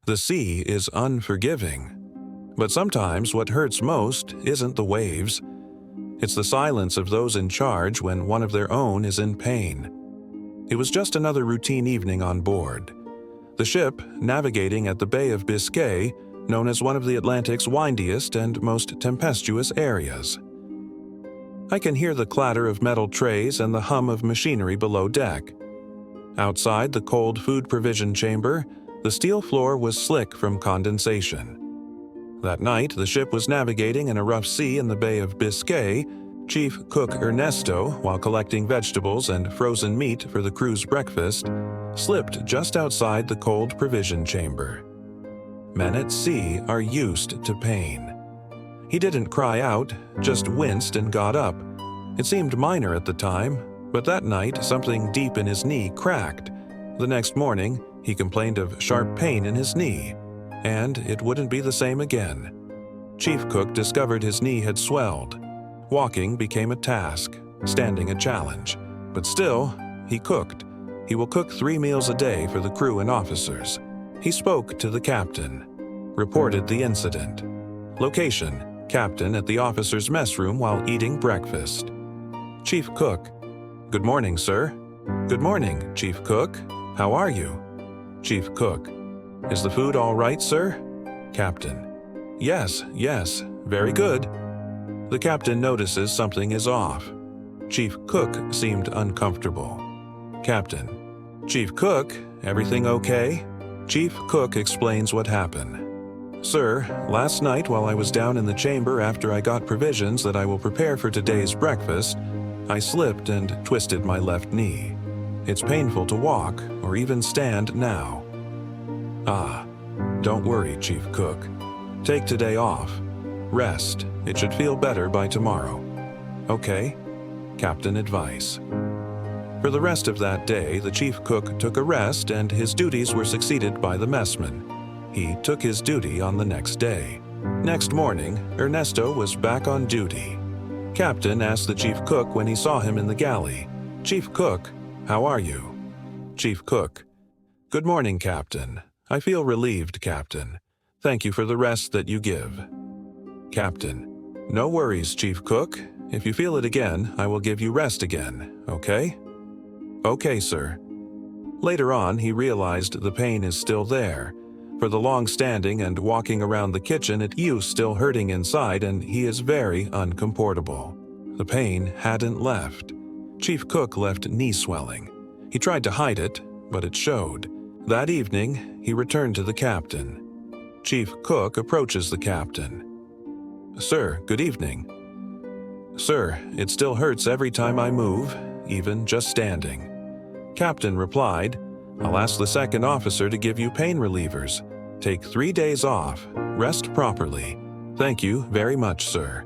The sea is unforgiving. But sometimes what hurts most isn't the waves. It's the silence of those in charge when one of their own is in pain. It was just another routine evening on board. The ship, navigating at the Bay of Biscay, known as one of the Atlantic's windiest and most tempestuous areas. I can hear the clatter of metal trays and the hum of machinery below deck. Outside the cold food provision chamber, the steel floor was slick from condensation. That night, the ship was navigating in a rough sea in the Bay of Biscay. Chief Cook Ernesto, while collecting vegetables and frozen meat for the crew's breakfast, slipped just outside the cold provision chamber. Men at sea are used to pain. He didn't cry out, just winced and got up. It seemed minor at the time, but that night something deep in his knee cracked. The next morning, he complained of sharp pain in his knee, and it wouldn't be the same again. Chief Cook discovered his knee had swelled. Walking became a task, standing a challenge. But still, he cooked. He will cook 3 meals a day for the crew and officers. He spoke to the captain, reported the incident. Location: captain at the officers' mess room while eating breakfast. Chief Cook: "Good morning, sir." "Good morning, Chief Cook. How are you?" Chief Cook: "Is the food all right, sir?" Captain: Yes, very good." The captain notices something is off. Chief Cook seemed uncomfortable. Captain: "Chief Cook, everything okay?" Chief Cook explains what happened. "Sir, last night while I was down in the chamber after I got provisions that I will prepare for today's breakfast, I slipped and twisted my left knee. It's painful to walk or even stand now." "Ah, don't worry, Chief Cook. Take today off. Rest. It should feel better by tomorrow." "Okay." Captain advice. For the rest of that day, the chief cook took a rest and his duties were succeeded by the messman. He took his duty on the next day. Next morning, Ernesto was back on duty. Captain asked the chief cook when he saw him in the galley, "Chief Cook, how are you?" Chief Cook: "Good morning, Captain. I feel relieved, Captain. Thank you for the rest that you give." Captain: "No worries, Chief Cook. If you feel it again, I will give you rest again, okay?" "Okay, sir." Later on, he realized the pain is still there. For the long standing and walking around the kitchen, it was still hurting inside and he is very uncomfortable. The pain hadn't left. Chief Cook left knee swelling. He tried to hide it, but it showed. That evening, he returned to the captain. Chief Cook approaches the captain. "Sir, good evening." "Sir, it still hurts every time I move, even just standing." Captain replied, "I'll ask the second officer to give you pain relievers. Take 3 days off. Rest properly. Thank you very much, sir."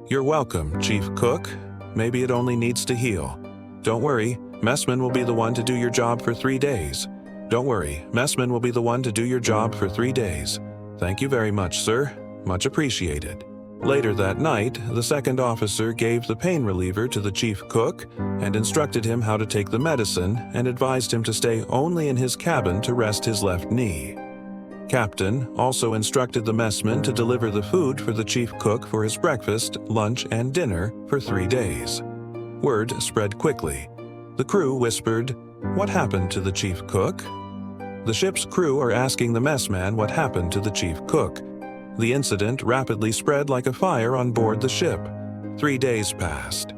"You're welcome, Chief Cook. Maybe it only needs to heal. Don't worry, Messman will be the one to do your job for 3 days. Don't worry, Messman will be the one to do your job for 3 days. Thank you very much, sir. Much appreciated." Later that night, the second officer gave the pain reliever to the chief cook and instructed him how to take the medicine and advised him to stay only in his cabin to rest his left knee. Captain also instructed the messman to deliver the food for the chief cook for his breakfast, lunch, and dinner for 3 days. Word spread quickly. The crew whispered, "What happened to the chief cook?" The ship's crew are asking the messman what happened to the chief cook. The incident rapidly spread like a fire on board the ship. 3 days passed.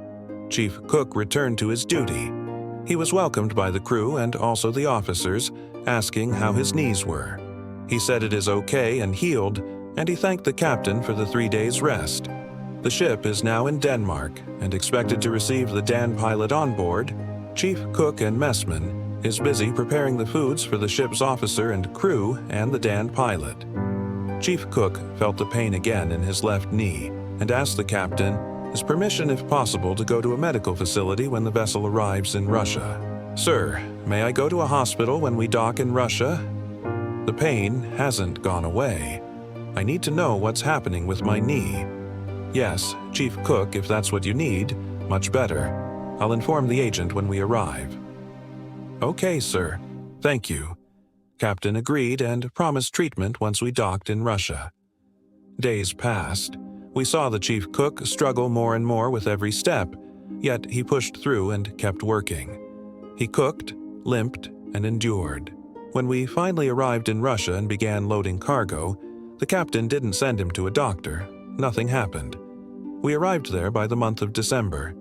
Chief Cook returned to his duty. He was welcomed by the crew and also the officers, asking how his knees were. He said it is okay and healed, and he thanked the captain for the 3 days' rest. The ship is now in Denmark and expected to receive the Dan pilot on board. Chief Cook and messman is busy preparing the foods for the ship's officer and crew and the Dan pilot. Chief Cook felt the pain again in his left knee and asked the captain his permission if possible to go to a medical facility when the vessel arrives in Russia. "Sir, may I go to a hospital when we dock in Russia? The pain hasn't gone away. I need to know what's happening with my knee." "Yes, Chief Cook, if that's what you need, much better. I'll inform the agent when we arrive." "Okay, sir. Thank you." Captain agreed and promised treatment once we docked in Russia. Days passed. We saw the chief cook struggle more and more with every step, yet he pushed through and kept working. He cooked, limped, and endured. When we finally arrived in Russia and began loading cargo, the captain didn't send him to a doctor. Nothing happened. We arrived there by the month of December.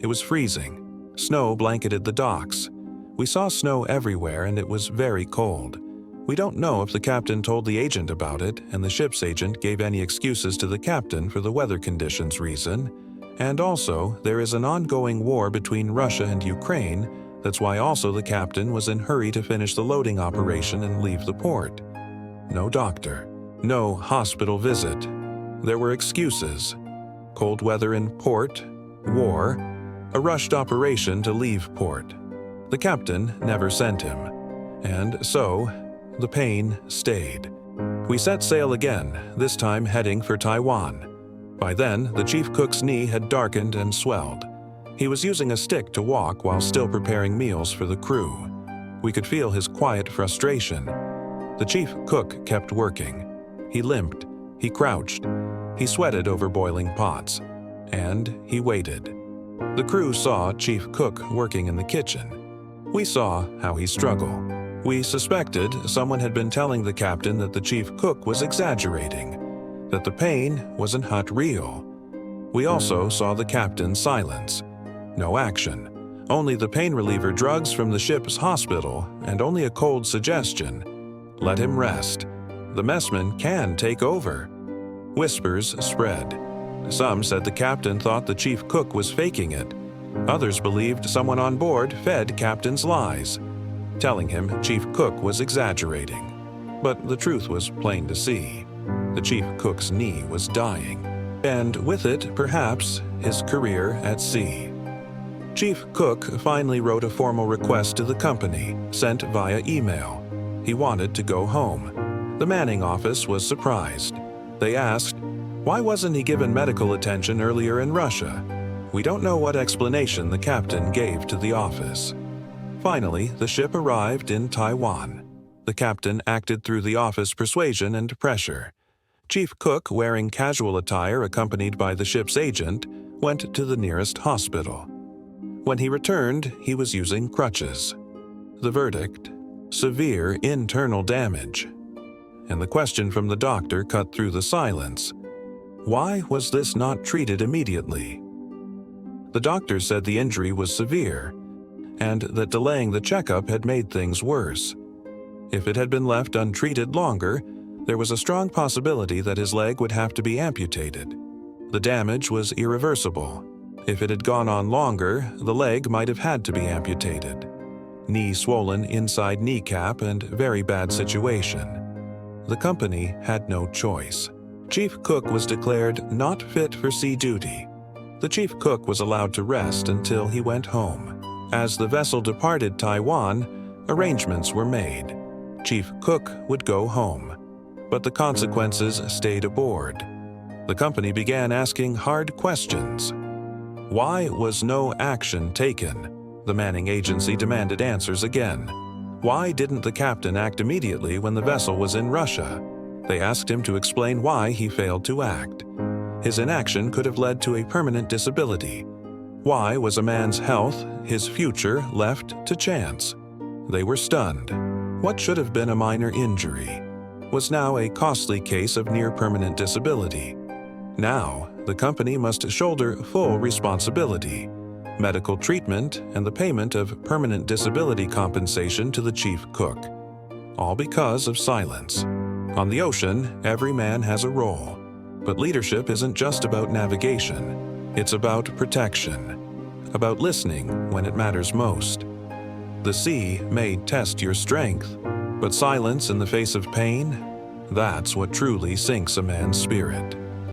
It was freezing. Snow blanketed the docks. We saw snow everywhere and it was very cold. We don't know if the captain told the agent about it and the ship's agent gave any excuses to the captain for the weather conditions reason. And also, there is an ongoing war between Russia and Ukraine. That's why also the captain was in a hurry to finish the loading operation and leave the port. No doctor. No hospital visit. There were excuses. Cold weather in port, war, a rushed operation to leave port. The captain never sent him. And so, the pain stayed. We set sail again, this time heading for Taiwan. By then, the chief cook's knee had darkened and swelled. He was using a stick to walk while still preparing meals for the crew. We could feel his quiet frustration. The chief cook kept working. He limped, he crouched, he sweated over boiling pots, and he waited. The crew saw Chief Cook working in the kitchen. We saw how he struggled. We suspected someone had been telling the captain that the chief cook was exaggerating, that the pain wasn't real. We also saw the captain's silence. No action. Only the pain reliever drugs from the ship's hospital and only a cold suggestion. Let him rest. The messman can take over. Whispers spread. Some said the captain thought the chief cook was faking it. Others believed someone on board fed captain's lies, telling him chief cook was exaggerating. But the truth was plain to see. The chief cook's knee was dying, and with it, perhaps, his career at sea. Chief Cook finally wrote a formal request to the company, sent via email. He wanted to go home. The Manning office was surprised. They asked, why wasn't he given medical attention earlier in Russia? We don't know what explanation the captain gave to the office. Finally, the ship arrived in Taiwan. The captain acted through the office persuasion and pressure. Chief Cook, wearing casual attire accompanied by the ship's agent, went to the nearest hospital. When he returned, he was using crutches. The verdict: severe internal damage. And the question from the doctor cut through the silence: why was this not treated immediately? The doctor said the injury was severe, and that delaying the checkup had made things worse. If it had been left untreated longer, there was a strong possibility that his leg would have to be amputated. The damage was irreversible. If it had gone on longer, the leg might have had to be amputated. Knee swollen inside kneecap and very bad situation. The company had no choice. Chief Cook was declared not fit for sea duty. The chief cook was allowed to rest until he went home. As the vessel departed Taiwan, arrangements were made. Chief Cook would go home, but the consequences stayed aboard. The company began asking hard questions. Why was no action taken? The Manning Agency demanded answers again. Why didn't the captain act immediately when the vessel was in Russia? They asked him to explain why he failed to act. His inaction could have led to a permanent disability. Why was a man's health, his future, left to chance? They were stunned. What should have been a minor injury was now a costly case of near-permanent disability. Now, the company must shoulder full responsibility, medical treatment, and the payment of permanent disability compensation to the chief cook. All because of silence. On the ocean, every man has a role. But leadership isn't just about navigation. It's about protection, about listening when it matters most. The sea may test your strength, but silence in the face of pain, that's what truly sinks a man's spirit.